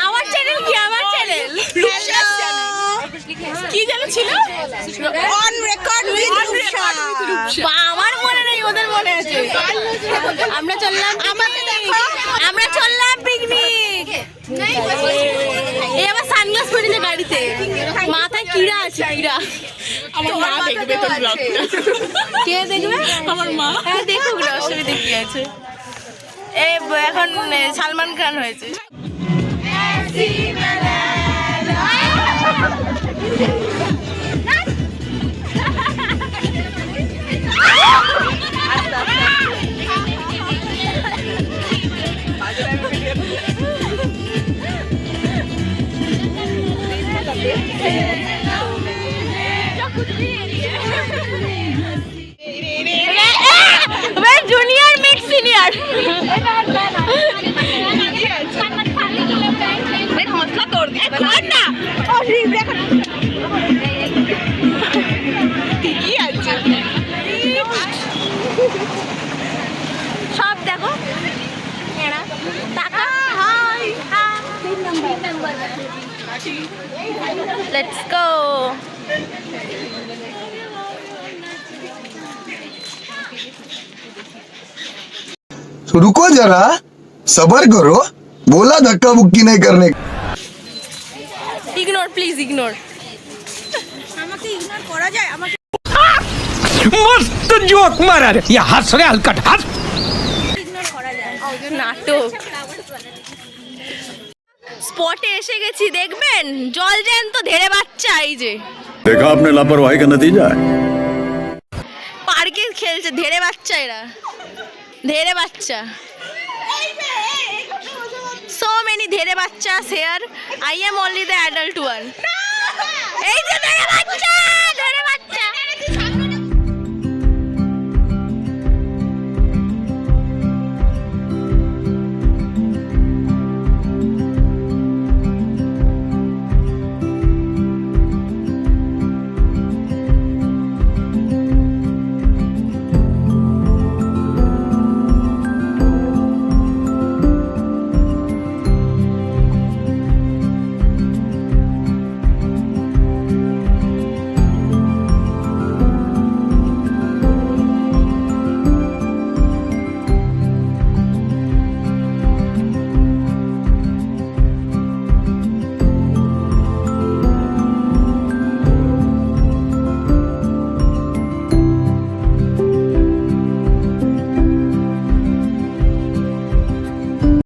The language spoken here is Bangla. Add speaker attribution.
Speaker 1: আমার চ্যানেল কি? আমার চ্যানেল কি যেন ছিল?
Speaker 2: On record with Rupsa.
Speaker 1: আমার মনে নেই, ওদের মনে আছে। আমরা চললাম, আমাকে দেখো, আমরা চললাম পিকনিক। এই আমার সানগ্লাস পরেছে গাড়িতে, মাথায় কিড়া আছে, কিড়া।
Speaker 2: আমার মা দেখবে তো ব্লগটা।
Speaker 1: কে দেখবে?
Speaker 2: আমার মা।
Speaker 1: হ্যাঁ দেখুক না, অসুবিধা কি আছে। এই এখন সালমান খান হয়েছে। Junior mix senior. সব দেখো টাকা। Let's go.
Speaker 3: रुको जरा सबर करो बोला धक्का मुक्की नहीं करने
Speaker 1: ইগনোর প্লিজ, ইগনোর।
Speaker 2: আমাকে ইগনোর করা যায়? আমাকে
Speaker 4: मस्त जोक मारा रे ये हंस रे हलकट हंस
Speaker 2: ইগনোর করা যায়?
Speaker 1: নাটক। স্পটে এসে গেছি, দেখবেন জল জ্যান্ত ধেড়ে বাচ্চা। এই যে
Speaker 5: देखा आपने लापरवाही का नतीजा है।
Speaker 1: পার্কে খেলছে ধেড়ে বাচ্চা, এরা ধেড়ে বাচ্চা। So many ধেড়ে বাচ্চা here. I am only the adult one. এই যে ধেড়ে বাচ্চা।